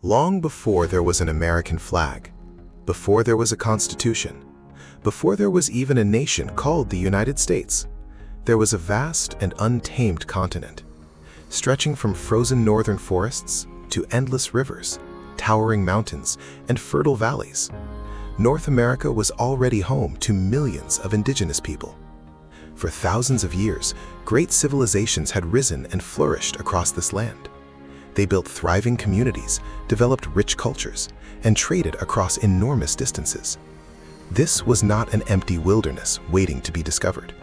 Long before there was an American flag, before there was a constitution, before there was even a nation called the United States, there was a vast and untamed continent, stretching from frozen northern forests to endless rivers, towering mountains, and fertile valleys. North America was already home to millions of indigenous people. For thousands of years, great civilizations had risen and flourished across this land. They built thriving communities, developed rich cultures, and traded across enormous distances. This was not an empty wilderness waiting to be discovered.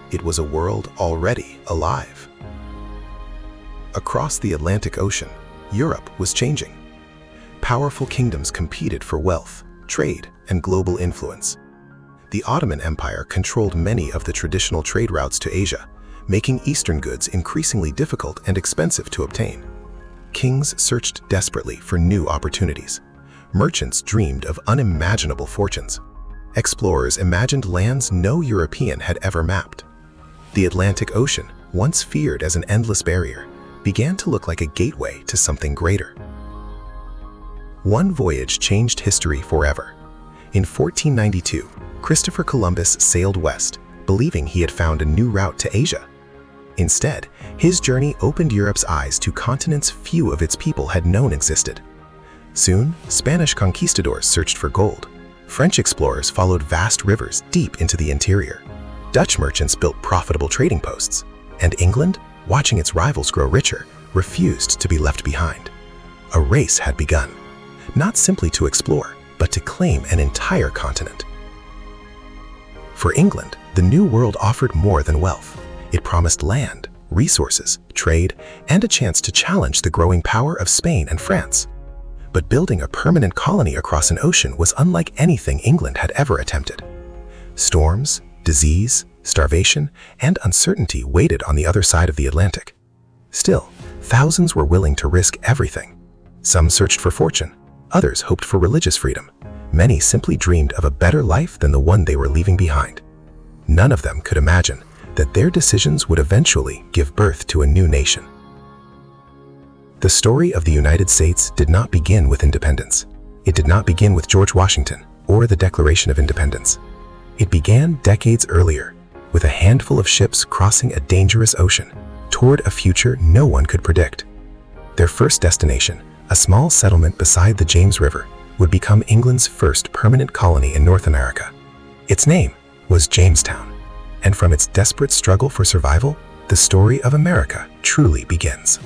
It was a world already alive. Across the Atlantic Ocean, Europe was changing. Powerful kingdoms competed for wealth, trade, and global influence. The Ottoman Empire controlled many of the traditional trade routes to Asia, making Eastern goods increasingly difficult and expensive to obtain. Kings searched desperately for new opportunities. Merchants dreamed of unimaginable fortunes. Explorers imagined lands no European had ever mapped. The Atlantic Ocean, once feared as an endless barrier, began to look like a gateway to something greater. One voyage changed history forever. In 1492, Christopher Columbus sailed west, believing he had found a new route to Asia. Instead, his journey opened Europe's eyes to continents few of its people had known existed. Soon, Spanish conquistadors searched for gold. French explorers followed vast rivers deep into the interior. Dutch merchants built profitable trading posts. And England, watching its rivals grow richer, refused to be left behind. A race had begun, not simply to explore, but to claim an entire continent. For England, the New World offered more than wealth. It promised land, resources, trade, and a chance to challenge the growing power of Spain and France. But building a permanent colony across an ocean was unlike anything England had ever attempted. Storms, disease, starvation, and uncertainty waited on the other side of the Atlantic. Still, thousands were willing to risk everything. Some searched for fortune, others hoped for religious freedom. Many simply dreamed of a better life than the one they were leaving behind. None of them could imagine that their decisions would eventually give birth to a new nation. The story of the United States did not begin with independence. It did not begin with George Washington or the Declaration of Independence. It began decades earlier, with a handful of ships crossing a dangerous ocean toward a future no one could predict. Their first destination, a small settlement beside the James River, would become England's first permanent colony in North America. Its name was Jamestown, and from its desperate struggle for survival, the story of America truly begins.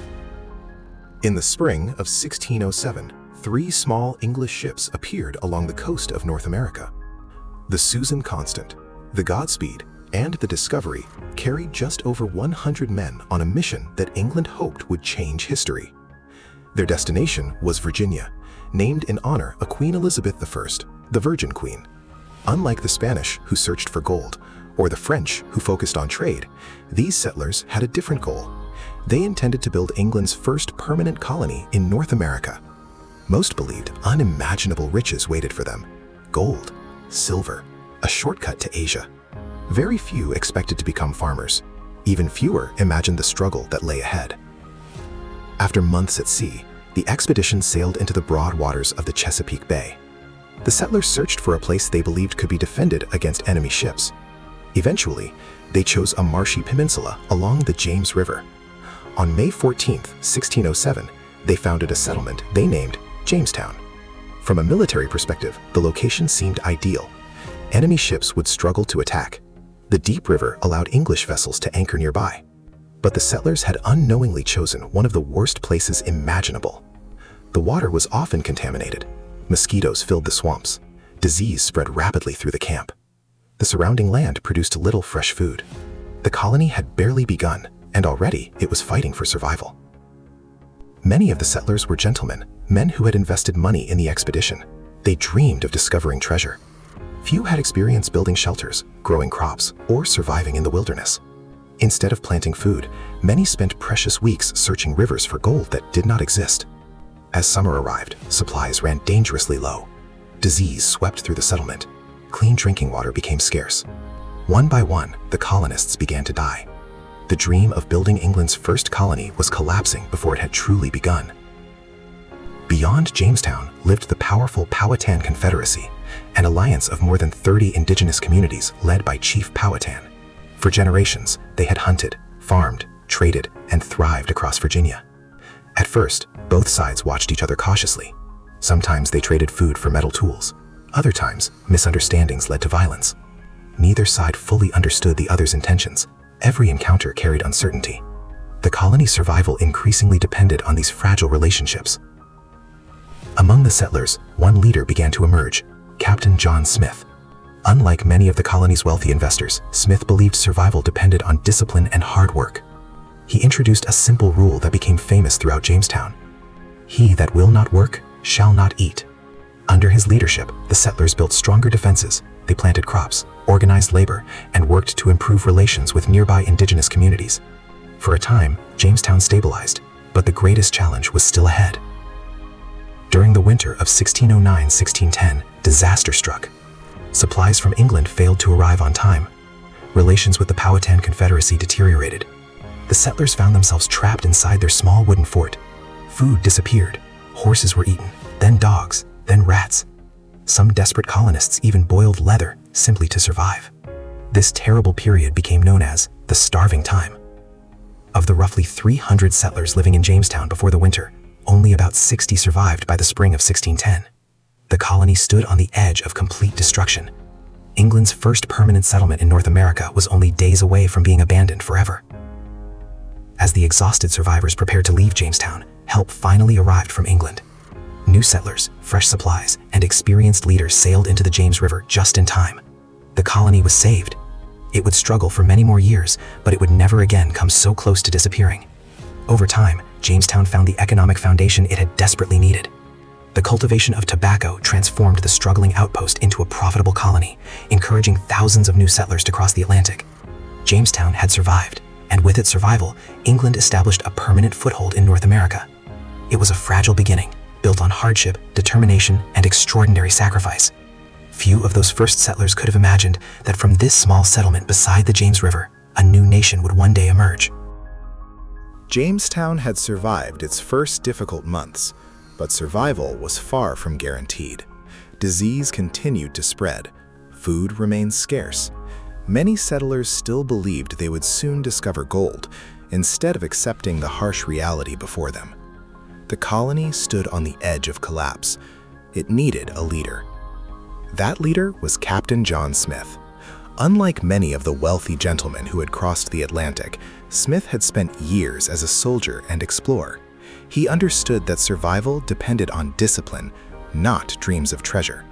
In the spring of 1607, 3 small English ships appeared along the coast of North America. The Susan Constant, the Godspeed, and the Discovery carried just over 100 men on a mission that England hoped would change history. Their destination was Virginia, named in honor of Queen Elizabeth I, the Virgin Queen. Unlike the Spanish, who searched for gold, or the French, who focused on trade, these settlers had a different goal. They intended to build England's first permanent colony in North America. Most believed unimaginable riches waited for them: gold, silver, a shortcut to Asia. Very few expected to become farmers. Even fewer imagined the struggle that lay ahead. After months at sea, the expedition sailed into the broad waters of the Chesapeake Bay. The settlers searched for a place they believed could be defended against enemy ships. Eventually, they chose a marshy peninsula along the James River. On May 14, 1607, they founded a settlement they named Jamestown. From a military perspective, the location seemed ideal. Enemy ships would struggle to attack. The deep river allowed English vessels to anchor nearby. But the settlers had unknowingly chosen one of the worst places imaginable. The water was often contaminated. Mosquitoes filled the swamps. Disease spread rapidly through the camp. The surrounding land produced little fresh food. The colony had barely begun, and already it was fighting for survival. Many of the settlers were gentlemen, men who had invested money in the expedition. They dreamed of discovering treasure. Few had experience building shelters, growing crops, or surviving in the wilderness. Instead of planting food, many spent precious weeks searching rivers for gold that did not exist. As summer arrived, supplies ran dangerously low. Disease swept through the settlement. Clean drinking water became scarce. One by one, the colonists began to die. The dream of building England's first colony was collapsing before it had truly begun. Beyond Jamestown lived the powerful Powhatan Confederacy, an alliance of more than 30 indigenous communities led by Chief Powhatan. For generations, they had hunted, farmed, traded, and thrived across Virginia. At first, both sides watched each other cautiously. Sometimes they traded food for metal tools. Other times, misunderstandings led to violence. Neither side fully understood the other's intentions. Every encounter carried uncertainty. The colony's survival increasingly depended on these fragile relationships. Among the settlers, one leader began to emerge, Captain John Smith. Unlike many of the colony's wealthy investors, Smith believed survival depended on discipline and hard work. He introduced a simple rule that became famous throughout Jamestown. "He that will not work shall not eat." Under his leadership, the settlers built stronger defenses. They planted crops, organized labor, and worked to improve relations with nearby indigenous communities. For a time, Jamestown stabilized, but the greatest challenge was still ahead. During the winter of 1609-1610, disaster struck. Supplies from England failed to arrive on time. Relations with the Powhatan Confederacy deteriorated. The settlers found themselves trapped inside their small wooden fort. Food disappeared. Horses were eaten, then dogs, then rats. Some desperate colonists even boiled leather simply to survive. This terrible period became known as the Starving Time. Of the roughly 300 settlers living in Jamestown before the winter, only about 60 survived by the spring of 1610. The colony stood on the edge of complete destruction. England's first permanent settlement in North America was only days away from being abandoned forever. As the exhausted survivors prepared to leave Jamestown, help finally arrived from England. New settlers, fresh supplies, and experienced leaders sailed into the James River just in time. The colony was saved. It would struggle for many more years, but it would never again come so close to disappearing. Over time, Jamestown found the economic foundation it had desperately needed. The cultivation of tobacco transformed the struggling outpost into a profitable colony, encouraging thousands of new settlers to cross the Atlantic. Jamestown had survived, and with its survival, England established a permanent foothold in North America. It was a fragile beginning, built on hardship, determination, and extraordinary sacrifice. Few of those first settlers could have imagined that from this small settlement beside the James River, a new nation would one day emerge. Jamestown had survived its first difficult months, but survival was far from guaranteed. Disease continued to spread. Food remained scarce. Many settlers still believed they would soon discover gold, instead of accepting the harsh reality before them. The colony stood on the edge of collapse. It needed a leader. That leader was Captain John Smith. Unlike many of the wealthy gentlemen who had crossed the Atlantic, Smith had spent years as a soldier and explorer. He understood that survival depended on discipline, not dreams of treasure.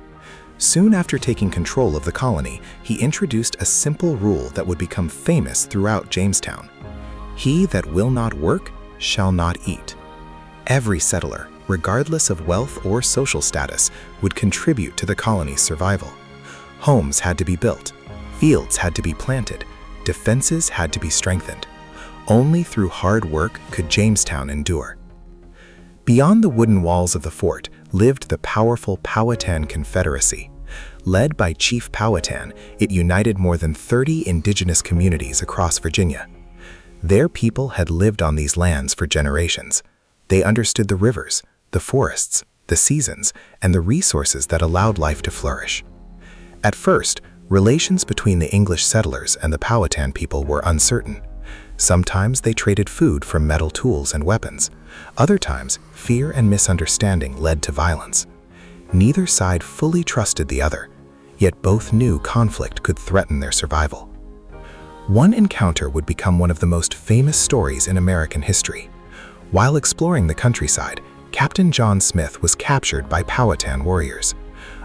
Soon after taking control of the colony, he introduced a simple rule that would become famous throughout Jamestown. "He that will not work shall not eat." Every settler, regardless of wealth or social status, would contribute to the colony's survival. Homes had to be built, fields had to be planted, defenses had to be strengthened. Only through hard work could Jamestown endure. Beyond the wooden walls of the fort lived the powerful Powhatan Confederacy. Led by Chief Powhatan, it united more than 30 indigenous communities across Virginia. Their people had lived on these lands for generations. They understood the rivers, the forests, the seasons, and the resources that allowed life to flourish. At first, relations between the English settlers and the Powhatan people were uncertain. Sometimes they traded food for metal tools and weapons. Other times, fear and misunderstanding led to violence. Neither side fully trusted the other, yet both knew conflict could threaten their survival. One encounter would become one of the most famous stories in American history. While exploring the countryside, Captain John Smith was captured by Powhatan warriors.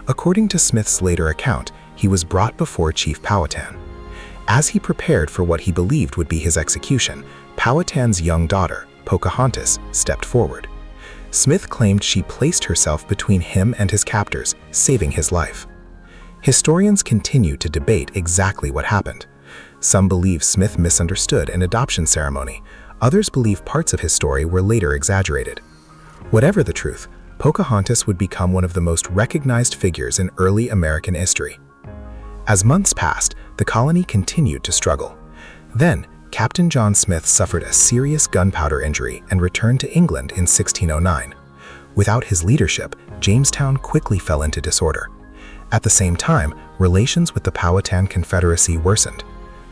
According to Smith's later account, he was brought before Chief Powhatan. As he prepared for what he believed would be his execution, Powhatan's young daughter, Pocahontas, stepped forward. Smith claimed she placed herself between him and his captors, saving his life. Historians continue to debate exactly what happened. Some believe Smith misunderstood an adoption ceremony. Others believe parts of his story were later exaggerated. Whatever the truth, Pocahontas would become one of the most recognized figures in early American history. As months passed, the colony continued to struggle. Then, Captain John Smith suffered a serious gunpowder injury and returned to England in 1609. Without his leadership, Jamestown quickly fell into disorder. At the same time, relations with the Powhatan Confederacy worsened.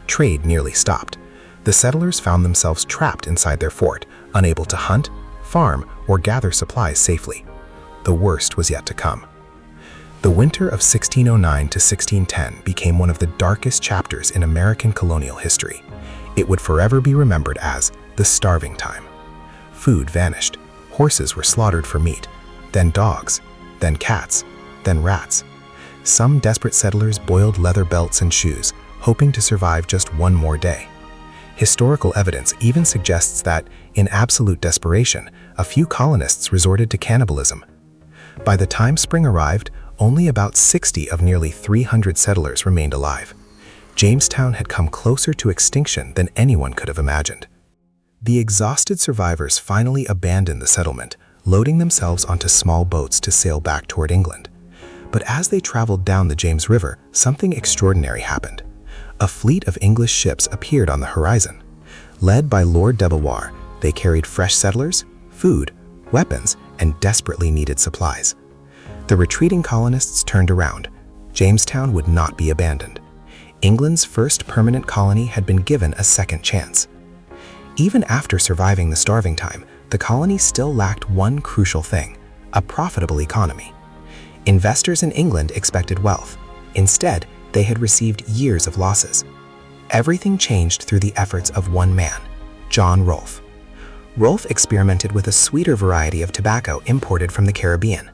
Trade nearly stopped. The settlers found themselves trapped inside their fort, unable to hunt, farm, or gather supplies safely. The worst was yet to come. The winter of 1609 to 1610 became one of the darkest chapters in American colonial history. It would forever be remembered as the starving time. Food vanished. Horses were slaughtered for meat, then dogs, then cats, then rats. Some desperate settlers boiled leather belts and shoes, hoping to survive just one more day. Historical evidence even suggests that, in absolute desperation, a few colonists resorted to cannibalism. By the time spring arrived, only about 60 of nearly 300 settlers remained alive. Jamestown had come closer to extinction than anyone could have imagined. The exhausted survivors finally abandoned the settlement, loading themselves onto small boats to sail back toward England. But as they traveled down the James River, something extraordinary happened. A fleet of English ships appeared on the horizon. Led by Lord de Beauvoir, they carried fresh settlers, food, weapons, and desperately needed supplies. The retreating colonists turned around. Jamestown would not be abandoned. England's first permanent colony had been given a second chance. Even after surviving the starving time, the colony still lacked one crucial thing: a profitable economy. Investors in England expected wealth. Instead, they had received years of losses. Everything changed through the efforts of one man, John Rolfe. Rolfe experimented with a sweeter variety of tobacco imported from the Caribbean.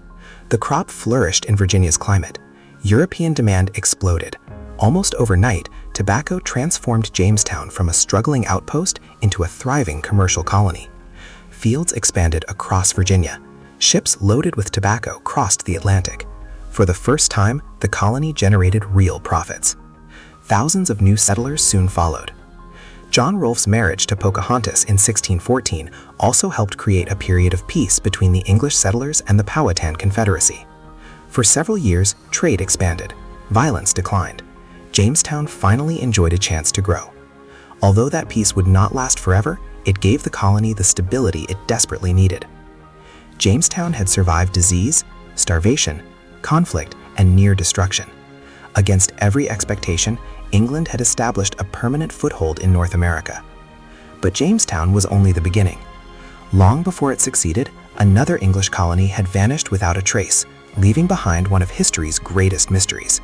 The crop flourished in Virginia's climate. European demand exploded. Almost overnight, tobacco transformed Jamestown from a struggling outpost into a thriving commercial colony. Fields expanded across Virginia. Ships loaded with tobacco crossed the Atlantic. For the first time, the colony generated real profits. Thousands of new settlers soon followed. John Rolfe's marriage to Pocahontas in 1614 also helped create a period of peace between the English settlers and the Powhatan Confederacy. For several years, trade expanded. Violence declined. Jamestown finally enjoyed a chance to grow. Although that peace would not last forever, it gave the colony the stability it desperately needed. Jamestown had survived disease, starvation, conflict, and near destruction. Against every expectation, England had established a permanent foothold in North America. But Jamestown was only the beginning. Long before it succeeded, another English colony had vanished without a trace, leaving behind one of history's greatest mysteries.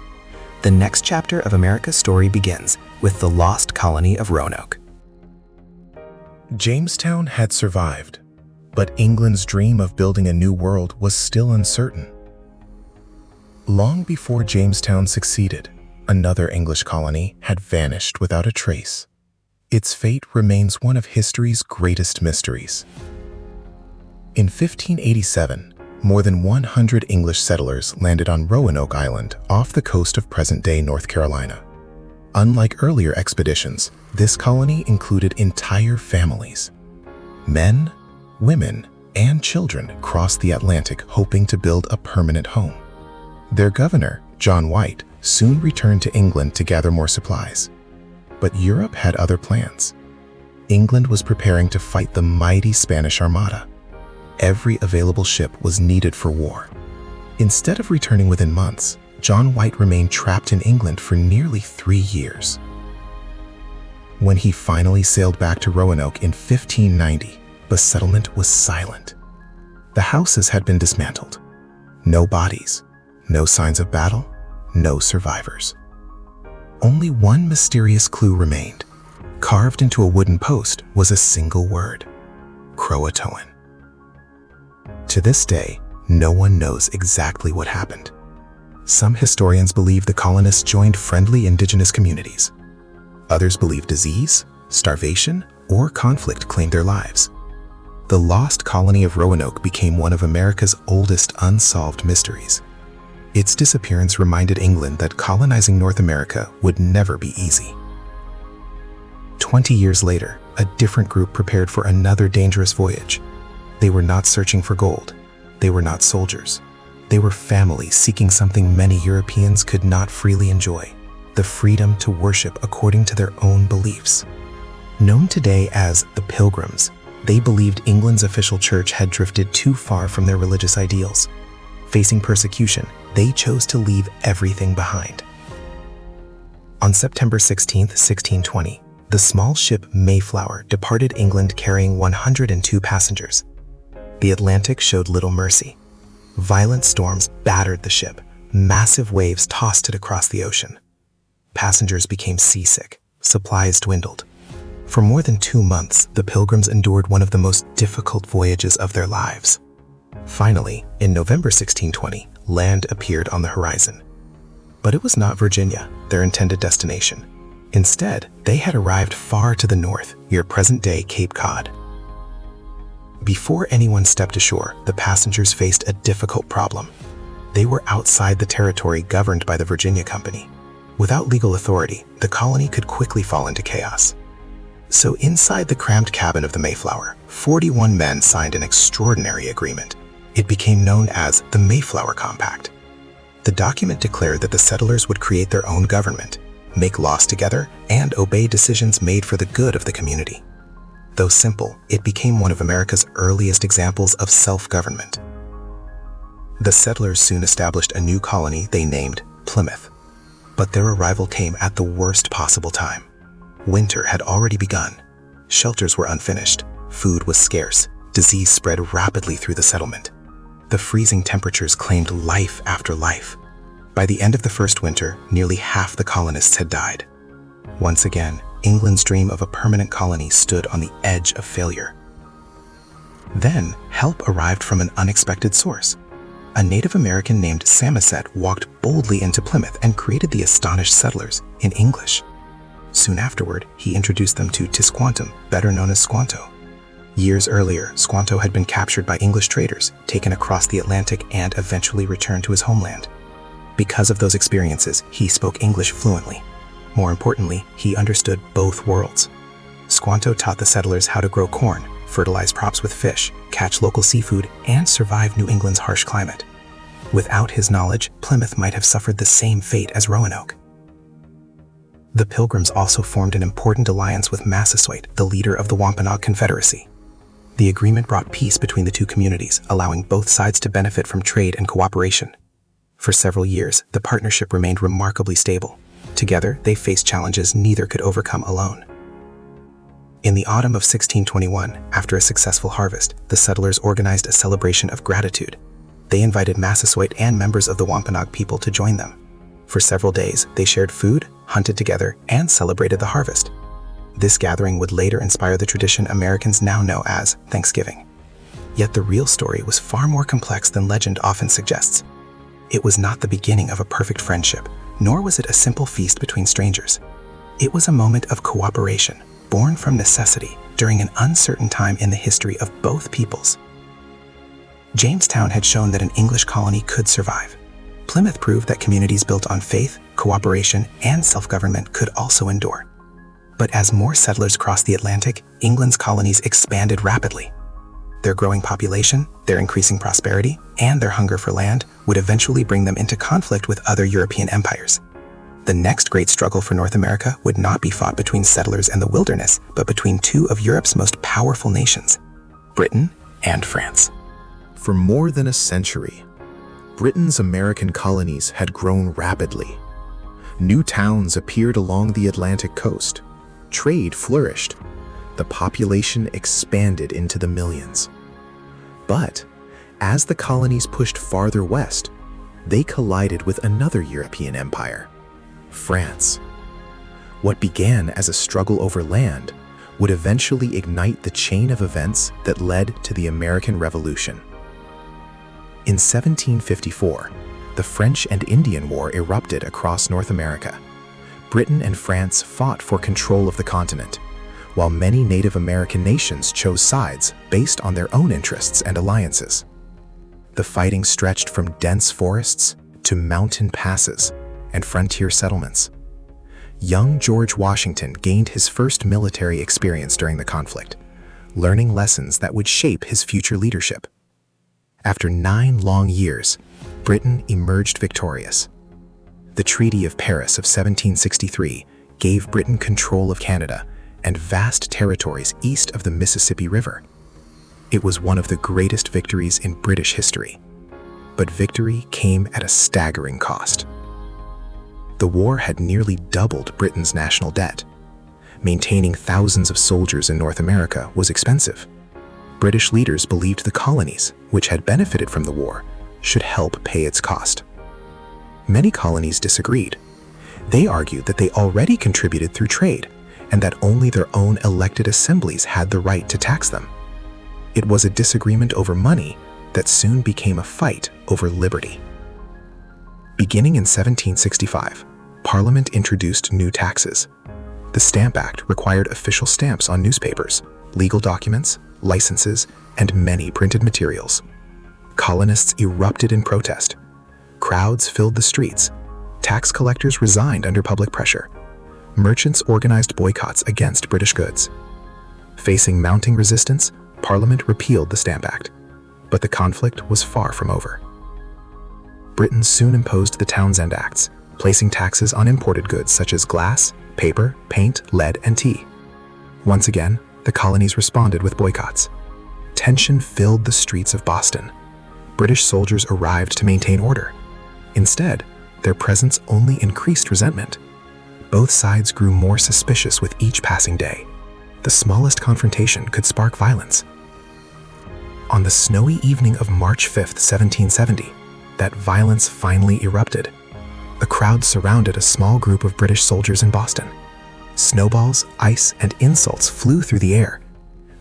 The next chapter of America's story begins with the lost colony of Roanoke. Jamestown had survived, but England's dream of building a new world was still uncertain. Long before Jamestown succeeded, another English colony had vanished without a trace. Its fate remains one of history's greatest mysteries. In 1587, more than 100 English settlers landed on Roanoke Island off the coast of present-day North Carolina. Unlike earlier expeditions, this colony included entire families. Men, women, and children crossed the Atlantic hoping to build a permanent home. Their governor, John White, soon returned to England to gather more supplies. But Europe had other plans. England was preparing to fight the mighty Spanish Armada. Every available ship was needed for war. Instead of returning within months, John White remained trapped in England for nearly 3 years. When he finally sailed back to Roanoke in 1590, the settlement was silent. The houses had been dismantled. No bodies, no signs of battle, no survivors. Only one mysterious clue remained. Carved into a wooden post was a single word: Croatoan. To this day, no one knows exactly what happened. Some historians believe the colonists joined friendly indigenous communities. Others believe disease, starvation, or conflict claimed their lives. The lost colony of Roanoke became one of America's oldest unsolved mysteries. Its disappearance reminded England that colonizing North America would never be easy. 20 years later, a different group prepared for another dangerous voyage. They were not searching for gold. They were not soldiers. They were families seeking something many Europeans could not freely enjoy: the freedom to worship according to their own beliefs. Known today as the Pilgrims, They believed England's official church had drifted too far from their religious ideals. Facing persecution, they chose to leave everything behind. On September 16, 1620, the small ship Mayflower departed England carrying 102 passengers. The Atlantic showed little mercy. Violent storms battered the ship. Massive waves tossed it across the ocean. Passengers became seasick. Supplies dwindled. For more than 2 months, the Pilgrims endured one of the most difficult voyages of their lives. Finally, in November 1620, land appeared on the horizon. But it was not Virginia, their intended destination. Instead, they had arrived far to the north, near present-day Cape Cod. Before anyone stepped ashore, the passengers faced a difficult problem. They were outside the territory governed by the Virginia Company. Without legal authority, the colony could quickly fall into chaos. So inside the cramped cabin of the Mayflower, 41 men signed an extraordinary agreement. It became known as the Mayflower Compact. The document declared that the settlers would create their own government, make laws together, and obey decisions made for the good of the community. Though simple, it became one of America's earliest examples of self-government. The settlers soon established a new colony they named Plymouth. But their arrival came at the worst possible time. Winter had already begun. Shelters were unfinished. Food was scarce. Disease spread rapidly through the settlement. The freezing temperatures claimed life after life. By the end of the first winter, nearly half the colonists had died. Once again, England's dream of a permanent colony stood on the edge of failure. Then, help arrived from an unexpected source. A Native American named Samoset walked boldly into Plymouth and greeted the astonished settlers in English. Soon afterward, he introduced them to Tisquantum, better known as Squanto. Years earlier, Squanto had been captured by English traders, taken across the Atlantic, and eventually returned to his homeland. Because of those experiences, he spoke English fluently. More importantly, he understood both worlds. Squanto taught the settlers how to grow corn, fertilize crops with fish, catch local seafood, and survive New England's harsh climate. Without his knowledge, Plymouth might have suffered the same fate as Roanoke. The Pilgrims also formed an important alliance with Massasoit, the leader of the Wampanoag Confederacy. The agreement brought peace between the two communities, allowing both sides to benefit from trade and cooperation. For several years, the partnership remained remarkably stable. Together, they faced challenges neither could overcome alone. In the autumn of 1621, after a successful harvest, the settlers organized a celebration of gratitude. They invited Massasoit and members of the Wampanoag people to join them. For several days, they shared food, hunted together, and celebrated the harvest. This gathering would later inspire the tradition Americans now know as Thanksgiving. Yet the real story was far more complex than legend often suggests. It was not the beginning of a perfect friendship, nor was it a simple feast between strangers. It was a moment of cooperation, born from necessity during an uncertain time in the history of both peoples. Jamestown had shown that an English colony could survive. Plymouth proved that communities built on faith, cooperation, and self-government could also endure. But as more settlers crossed the Atlantic, England's colonies expanded rapidly. Their growing population, their increasing prosperity, and their hunger for land would eventually bring them into conflict with other European empires. The next great struggle for North America would not be fought between settlers and the wilderness, but between two of Europe's most powerful nations, Britain and France. For more than a century, Britain's American colonies had grown rapidly. New towns appeared along the Atlantic coast. Trade flourished. The population expanded into the millions. But as the colonies pushed farther west, they collided with another European empire, France. What began as a struggle over land would eventually ignite the chain of events that led to the American Revolution. In 1754, the French and Indian War erupted across North America. Britain and France fought for control of the continent, while many Native American nations chose sides based on their own interests and alliances. The fighting stretched from dense forests to mountain passes and frontier settlements. Young George Washington gained his first military experience during the conflict, learning lessons that would shape his future leadership. After 9 long years, Britain emerged victorious. The Treaty of Paris of 1763 gave Britain control of Canada and vast territories east of the Mississippi River. It was one of the greatest victories in British history. But victory came at a staggering cost. The war had nearly doubled Britain's national debt. Maintaining thousands of soldiers in North America was expensive. British leaders believed the colonies, which had benefited from the war, should help pay its cost. Many colonies disagreed. They argued that they already contributed through trade, and that only their own elected assemblies had the right to tax them. It was a disagreement over money that soon became a fight over liberty. Beginning in 1765, Parliament introduced new taxes. The Stamp Act required official stamps on newspapers, legal documents, licenses, and many printed materials. Colonists erupted in protest. Crowds filled the streets. Tax collectors resigned under public pressure. Merchants organized boycotts against British goods. Facing mounting resistance, Parliament repealed the Stamp Act. But the conflict was far from over. Britain soon imposed the Townshend Acts, placing taxes on imported goods such as glass, paper, paint, lead, and tea. Once again, the colonies responded with boycotts. Tension filled the streets of Boston. British soldiers arrived to maintain order. Instead, their presence only increased resentment. Both sides grew more suspicious with each passing day. The smallest confrontation could spark violence. On the snowy evening of March 5, 1770, that violence finally erupted. A crowd surrounded a small group of British soldiers in Boston. Snowballs, ice, and insults flew through the air.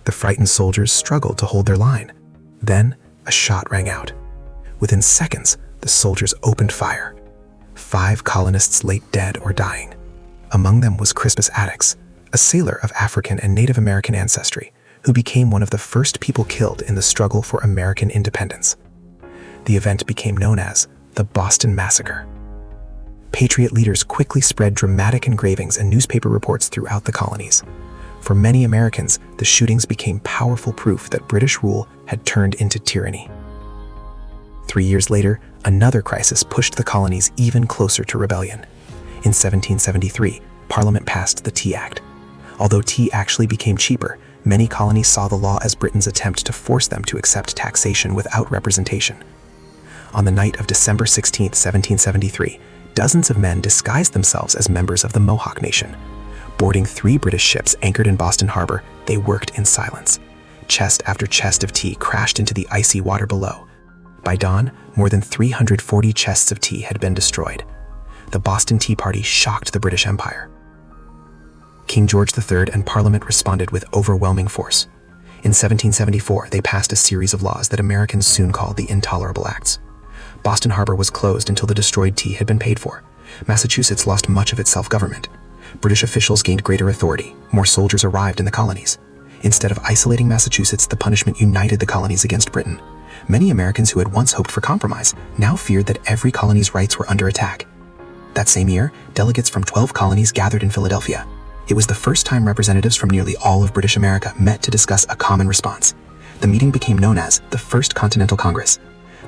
The frightened soldiers struggled to hold their line. Then, a shot rang out. Within seconds, the soldiers opened fire. 5 colonists lay dead or dying. Among them was Crispus Attucks, a sailor of African and Native American ancestry, who became one of the first people killed in the struggle for American independence. The event became known as the Boston Massacre. Patriot leaders quickly spread dramatic engravings and newspaper reports throughout the colonies. For many Americans, the shootings became powerful proof that British rule had turned into tyranny. 3 years later, another crisis pushed the colonies even closer to rebellion. In 1773, Parliament passed the Tea Act. Although tea actually became cheaper, many colonies saw the law as Britain's attempt to force them to accept taxation without representation. On the night of December 16, 1773, dozens of men disguised themselves as members of the Mohawk Nation. Boarding 3 British ships anchored in Boston Harbor, they worked in silence. Chest after chest of tea crashed into the icy water below. By dawn, more than 340 chests of tea had been destroyed. The Boston Tea Party shocked the British Empire. King George III and Parliament responded with overwhelming force. In 1774, they passed a series of laws that Americans soon called the Intolerable Acts. Boston Harbor was closed until the destroyed tea had been paid for. Massachusetts lost much of its self-government. British officials gained greater authority. More soldiers arrived in the colonies. Instead of isolating Massachusetts, the punishment united the colonies against Britain. Many Americans who had once hoped for compromise now feared that every colony's rights were under attack. That same year, delegates from 12 colonies gathered in Philadelphia. It was the first time representatives from nearly all of British America met to discuss a common response. The meeting became known as the First Continental Congress.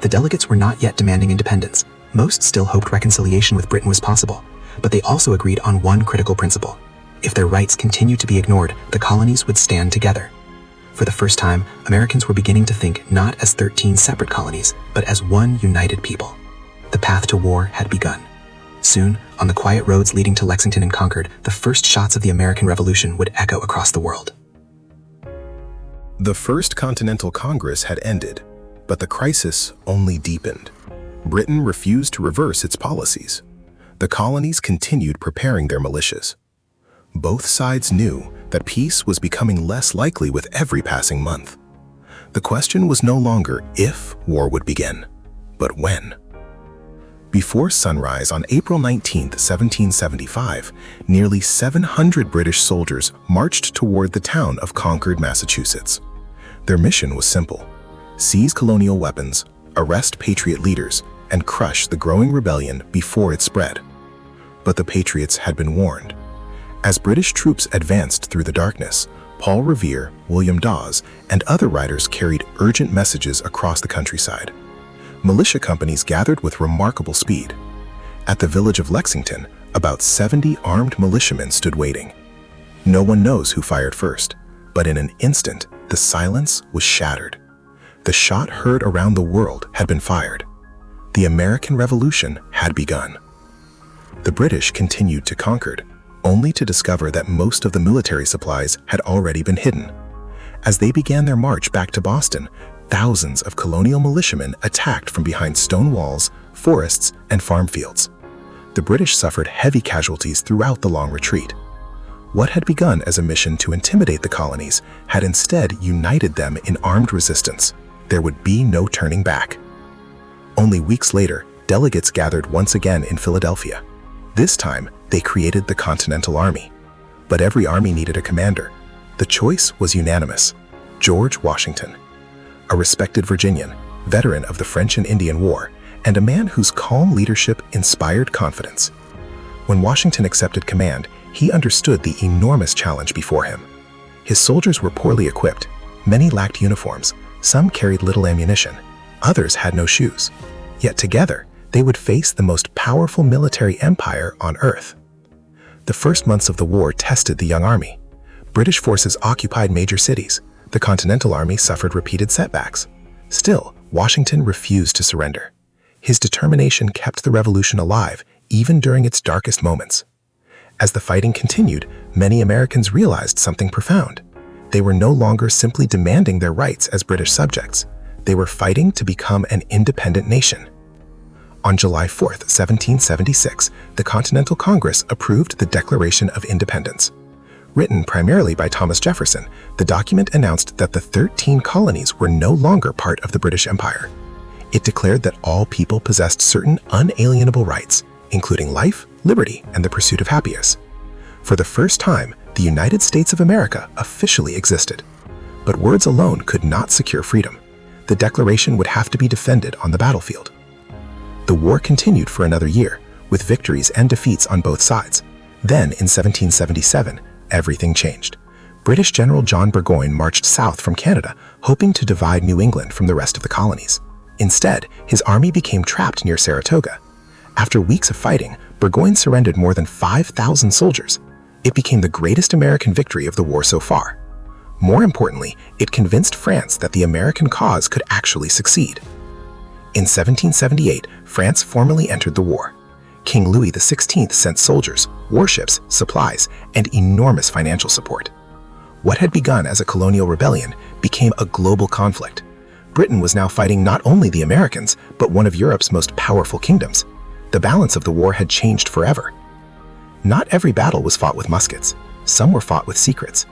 The delegates were not yet demanding independence. Most still hoped reconciliation with Britain was possible, but they also agreed on one critical principle. If their rights continued to be ignored, the colonies would stand together. For the first time, Americans were beginning to think not as 13 separate colonies, but as one united people. The path to war had begun. Soon, on the quiet roads leading to Lexington and Concord, the first shots of the American Revolution would echo across the world. The First Continental Congress had ended, but the crisis only deepened. Britain refused to reverse its policies. The colonies continued preparing their militias. Both sides knew that peace was becoming less likely with every passing month. The question was no longer if war would begin, but when. Before sunrise on April 19, 1775, nearly 700 British soldiers marched toward the town of Concord, Massachusetts. Their mission was simple: seize colonial weapons, arrest Patriot leaders, and crush the growing rebellion before it spread. But the Patriots had been warned. As British troops advanced through the darkness, Paul Revere, William Dawes, and other riders carried urgent messages across the countryside. Militia companies gathered with remarkable speed. At the village of Lexington, about 70 armed militiamen stood waiting. No one knows who fired first, but in an instant, the silence was shattered. The shot heard around the world had been fired. The American Revolution had begun. The British continued to conquer, only to discover that most of the military supplies had already been hidden. As they began their march back to Boston, thousands of colonial militiamen attacked from behind stone walls, forests, and farm fields. The British suffered heavy casualties throughout the long retreat. What had begun as a mission to intimidate the colonies had instead united them in armed resistance. There would be no turning back. Only weeks later, delegates gathered once again in Philadelphia. This time, they created the Continental Army. But every army needed a commander. The choice was unanimous: George Washington. A respected Virginian, veteran of the French and Indian War, and a man whose calm leadership inspired confidence. When Washington accepted command, he understood the enormous challenge before him. His soldiers were poorly equipped. Many lacked uniforms. Some carried little ammunition. Others had no shoes. Yet together, they would face the most powerful military empire on Earth. The first months of the war tested the young army. British forces occupied major cities. The Continental Army suffered repeated setbacks. Still, Washington refused to surrender. His determination kept the revolution alive, even during its darkest moments. As the fighting continued, many Americans realized something profound. They were no longer simply demanding their rights as British subjects. They were fighting to become an independent nation. On July 4, 1776, the Continental Congress approved the Declaration of Independence. Written primarily by Thomas Jefferson, the document announced that the 13 colonies were no longer part of the British Empire. It declared that all people possessed certain unalienable rights, including life, liberty, and the pursuit of happiness. For the first time, the United States of America officially existed. But words alone could not secure freedom. The Declaration would have to be defended on the battlefield. The war continued for another year, with victories and defeats on both sides. Then, in 1777, everything changed. British General John Burgoyne marched south from Canada, hoping to divide New England from the rest of the colonies. Instead, his army became trapped near Saratoga. After weeks of fighting, Burgoyne surrendered more than 5,000 soldiers. It became the greatest American victory of the war so far. More importantly, it convinced France that the American cause could actually succeed. In 1778, France formally entered the war. King Louis XVI sent soldiers, warships, supplies, and enormous financial support. What had begun as a colonial rebellion became a global conflict. Britain was now fighting not only the Americans, but one of Europe's most powerful kingdoms. The balance of the war had changed forever. Not every battle was fought with muskets. Some were fought with secrets.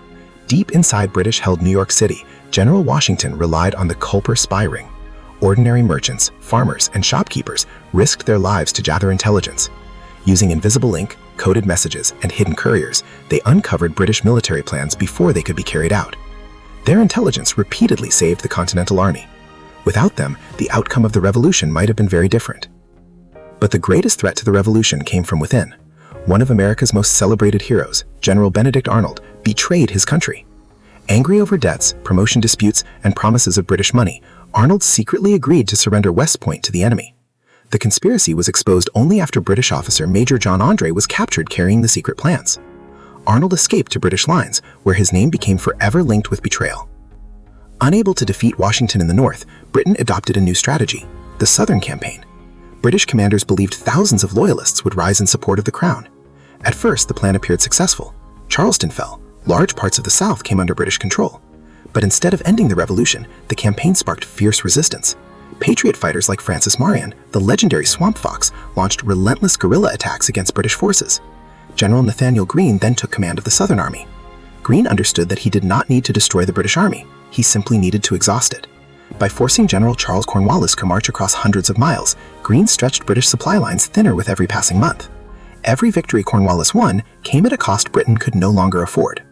Deep inside British-held New York City, General Washington relied on the Culper spy ring. Ordinary merchants, farmers, and shopkeepers risked their lives to gather intelligence. Using invisible ink, coded messages, and hidden couriers, they uncovered British military plans before they could be carried out. Their intelligence repeatedly saved the Continental Army. Without them, the outcome of the revolution might have been very different. But the greatest threat to the revolution came from within. One of America's most celebrated heroes, General Benedict Arnold, betrayed his country. Angry over debts, promotion disputes, and promises of British money, Arnold secretly agreed to surrender West Point to the enemy. The conspiracy was exposed only after British officer Major John Andre was captured carrying the secret plans. Arnold escaped to British lines, where his name became forever linked with betrayal. Unable to defeat Washington in the north, Britain adopted a new strategy, the Southern Campaign. British commanders believed thousands of loyalists would rise in support of the crown. At first, the plan appeared successful. Charleston fell. Large parts of the South came under British control. But instead of ending the revolution, the campaign sparked fierce resistance. Patriot fighters like Francis Marion, the legendary Swamp Fox, launched relentless guerrilla attacks against British forces. General Nathaniel Greene then took command of the Southern Army. Greene understood that he did not need to destroy the British Army. He simply needed to exhaust it. By forcing General Charles Cornwallis to march across hundreds of miles, Greene stretched British supply lines thinner with every passing month. Every victory Cornwallis won came at a cost Britain could no longer afford.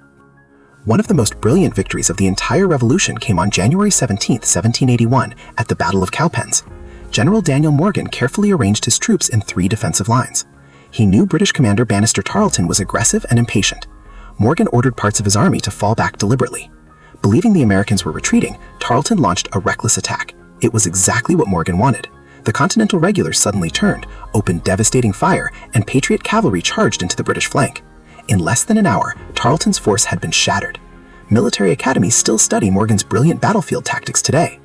One of the most brilliant victories of the entire revolution came on January 17, 1781, at the Battle of Cowpens. General Daniel Morgan carefully arranged his troops in 3 defensive lines. He knew British commander Banastre Tarleton was aggressive and impatient. Morgan ordered parts of his army to fall back deliberately. Believing the Americans were retreating, Tarleton launched a reckless attack. It was exactly what Morgan wanted. The Continental regulars suddenly turned, opened devastating fire, and Patriot cavalry charged into the British flank. In less than an hour, Tarleton's force had been shattered. Military academies still study Morgan's brilliant battlefield tactics today.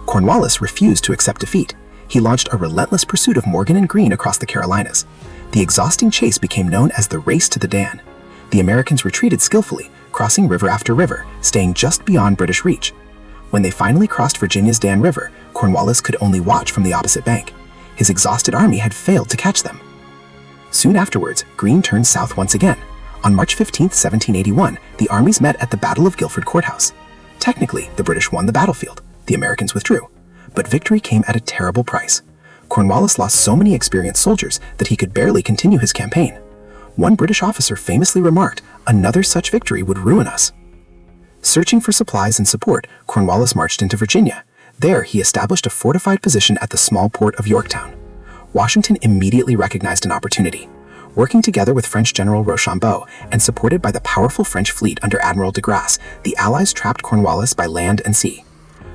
Cornwallis refused to accept defeat. He launched a relentless pursuit of Morgan and Greene across the Carolinas. The exhausting chase became known as the Race to the Dan. The Americans retreated skillfully, crossing river after river, staying just beyond British reach. When they finally crossed Virginia's Dan River, Cornwallis could only watch from the opposite bank. His exhausted army had failed to catch them. Soon afterwards, Greene turned south once again. On March 15, 1781, the armies met at the Battle of Guilford Courthouse. Technically, the British won the battlefield. The Americans withdrew. But victory came at a terrible price. Cornwallis lost so many experienced soldiers that he could barely continue his campaign. One British officer famously remarked, "Another such victory would ruin us." Searching for supplies and support, Cornwallis marched into Virginia. There, he established a fortified position at the small port of Yorktown. Washington immediately recognized an opportunity. Working together with French General Rochambeau and supported by the powerful French fleet under Admiral de Grasse, the Allies trapped Cornwallis by land and sea.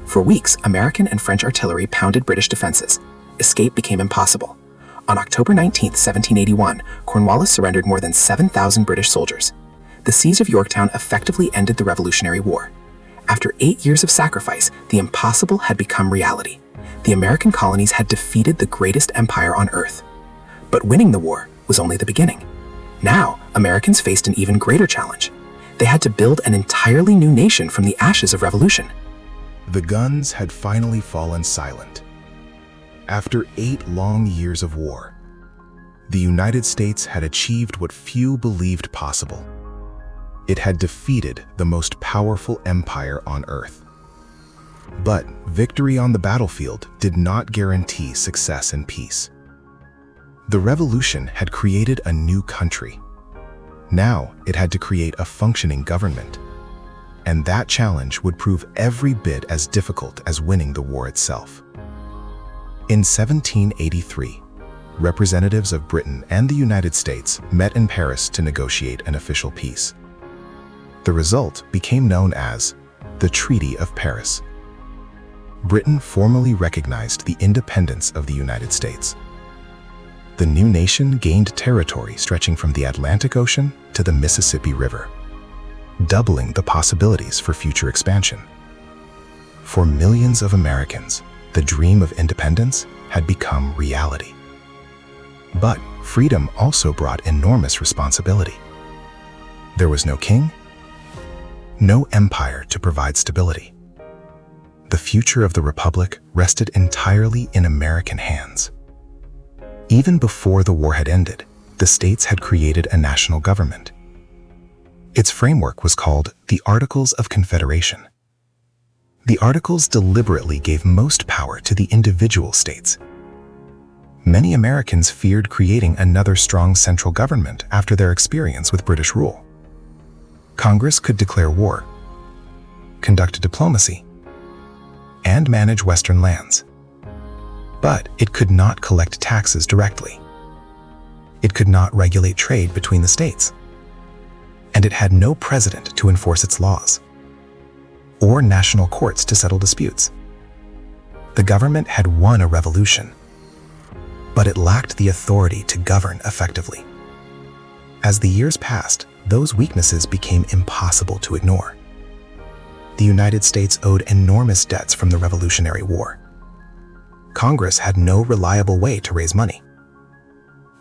For weeks, American and French artillery pounded British defenses. Escape became impossible. On October 19, 1781, Cornwallis surrendered more than 7,000 British soldiers. The siege of Yorktown effectively ended the Revolutionary War. After 8 years of sacrifice, the impossible had become reality. The American colonies had defeated the greatest empire on earth. But winning the war was only the beginning. Now, Americans faced an even greater challenge. They had to build an entirely new nation from the ashes of revolution. The guns had finally fallen silent. After 8 long years of war, the United States had achieved what few believed possible. It had defeated the most powerful empire on earth. But victory on the battlefield did not guarantee success in peace. The revolution had created a new country. Now it had to create a functioning government. And that challenge would prove every bit as difficult as winning the war itself. In 1783, representatives of Britain and the United States met in Paris to negotiate an official peace. The result became known as the Treaty of Paris. Britain formally recognized the independence of the United States. The new nation gained territory stretching from the Atlantic Ocean to the Mississippi River, doubling the possibilities for future expansion. For millions of Americans, the dream of independence had become reality. But freedom also brought enormous responsibility. There was no king, no empire to provide stability. The future of the Republic rested entirely in American hands. Even before the war had ended, the states had created a national government. Its framework was called the Articles of Confederation. The Articles deliberately gave most power to the individual states. Many Americans feared creating another strong central government after their experience with British rule. Congress could declare war, conduct diplomacy, and manage Western lands. But it could not collect taxes directly. It could not regulate trade between the states. And it had no president to enforce its laws, or national courts to settle disputes. The government had won a revolution, but it lacked the authority to govern effectively. As the years passed, those weaknesses became impossible to ignore. The United States owed enormous debts from the Revolutionary War. Congress had no reliable way to raise money.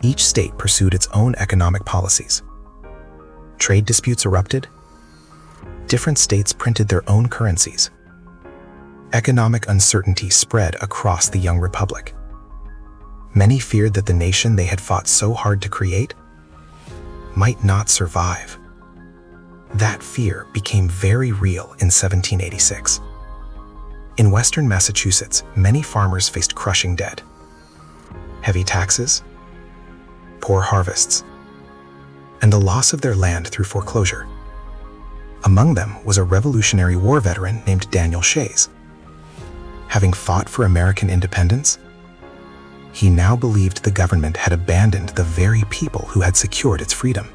Each state pursued its own economic policies. Trade disputes erupted. Different states printed their own currencies. Economic uncertainty spread across the young republic. Many feared that the nation they had fought so hard to create might not survive. That fear became very real in 1786. In western Massachusetts, many farmers faced crushing debt, heavy taxes, poor harvests, and the loss of their land through foreclosure. Among them was a Revolutionary War veteran named Daniel Shays. Having fought for American independence, he now believed the government had abandoned the very people who had secured its freedom.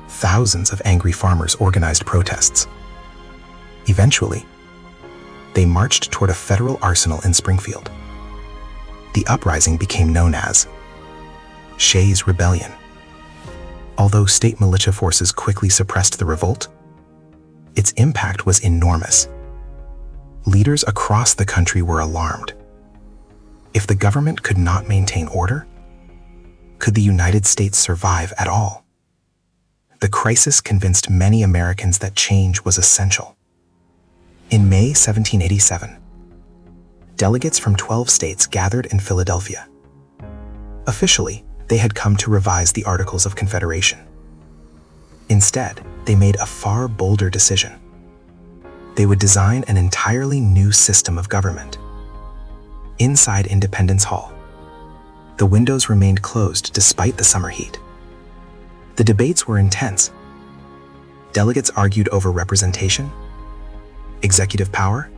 Thousands of angry farmers organized protests. Eventually, they marched toward a federal arsenal in Springfield. The uprising became known as Shays' Rebellion. Although state militia forces quickly suppressed the revolt, Its impact was enormous. Leaders across the country were alarmed. If the government could not maintain order, could the United States survive at all? The crisis convinced many Americans that change was essential. In May 1787, delegates from 12 states gathered in Philadelphia. Officially, they had come to revise the Articles of Confederation. Instead, they made a far bolder decision. They would design an entirely new system of government. Inside Independence Hall, the windows remained closed despite the summer heat. The debates were intense. Delegates argued over representation, executive power,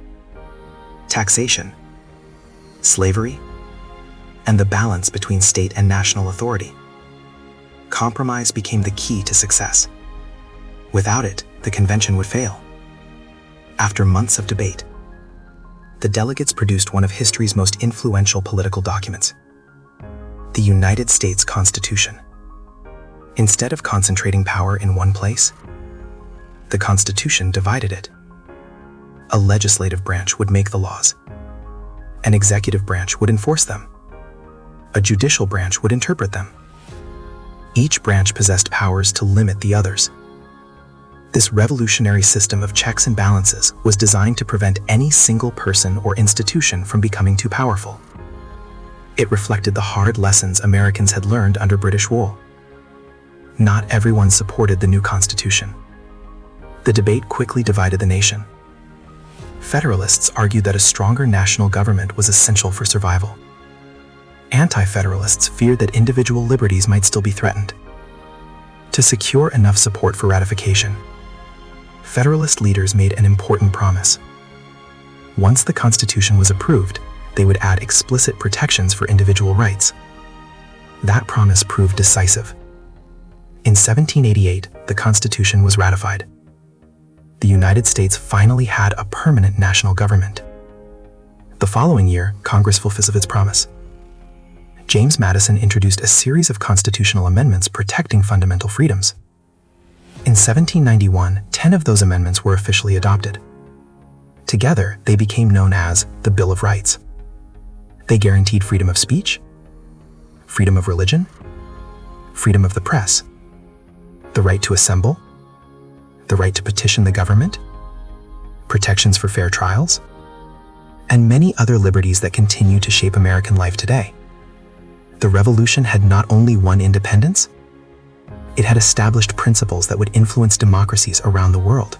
taxation, slavery, and the balance between state and national authority. Compromise became the key to success. Without it, the convention would fail. After months of debate, the delegates produced one of history's most influential political documents, the United States Constitution. Instead of concentrating power in one place, the Constitution divided it. A legislative branch would make the laws. An executive branch would enforce them. A judicial branch would interpret them. Each branch possessed powers to limit the others. This revolutionary system of checks and balances was designed to prevent any single person or institution from becoming too powerful. It reflected the hard lessons Americans had learned under British rule. Not everyone supported the new Constitution. The debate quickly divided the nation. Federalists argued that a stronger national government was essential for survival. Anti-Federalists feared that individual liberties might still be threatened. To secure enough support for ratification, Federalist leaders made an important promise. Once the Constitution was approved, they would add explicit protections for individual rights. That promise proved decisive. In 1788, the Constitution was ratified. The United States finally had a permanent national government. The following year, Congress fulfilled its promise. James Madison introduced a series of constitutional amendments protecting fundamental freedoms. In 1791, 10 of those amendments were officially adopted. Together, they became known as the Bill of Rights. They guaranteed freedom of speech, freedom of religion, freedom of the press, the right to assemble, the right to petition the government, protections for fair trials, and many other liberties that continue to shape American life today. The Revolution had not only won independence, it had established principles that would influence democracies around the world.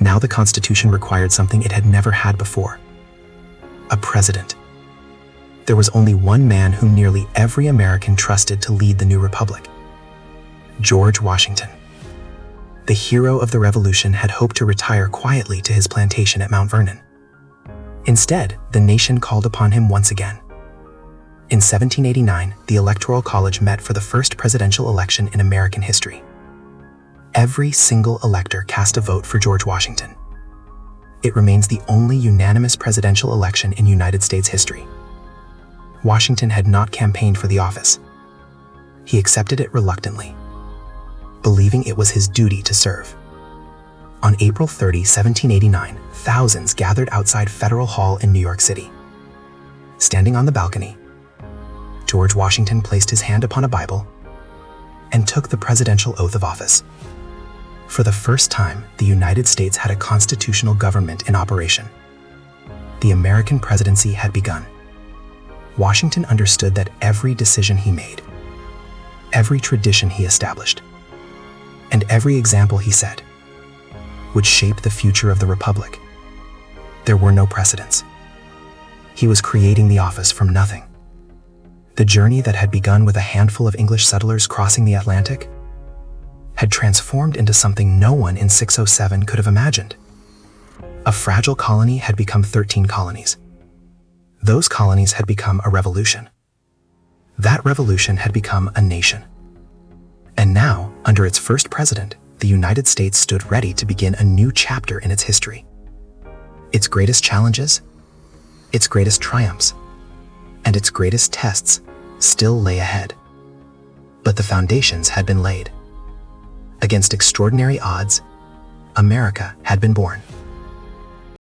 Now the Constitution required something it had never had before: a president. There was only one man whom nearly every American trusted to lead the new republic: George Washington. The hero of the Revolution had hoped to retire quietly to his plantation at Mount Vernon. Instead, the nation called upon him once again. In 1789, the Electoral College met for the first presidential election in American history. Every single elector cast a vote for George Washington. It remains the only unanimous presidential election in United States history. Washington had not campaigned for the office. He accepted it reluctantly, believing it was his duty to serve. On April 30, 1789, thousands gathered outside Federal Hall in New York City. Standing on the balcony, George Washington placed his hand upon a Bible and took the presidential oath of office. For the first time, the United States had a constitutional government in operation. The American presidency had begun. Washington understood that every decision he made, every tradition he established, and every example he set would shape the future of the Republic. There were no precedents. He was creating the office from nothing. The journey that had begun with a handful of English settlers crossing the Atlantic had transformed into something no one in 607 could have imagined. A fragile colony had become 13 colonies. Those colonies had become a revolution. That revolution had become a nation. And now, under its first president, the United States stood ready to begin a new chapter in its history. Its greatest challenges, its greatest triumphs, and its greatest tests still lay ahead. But the foundations had been laid. Against extraordinary odds, America had been born.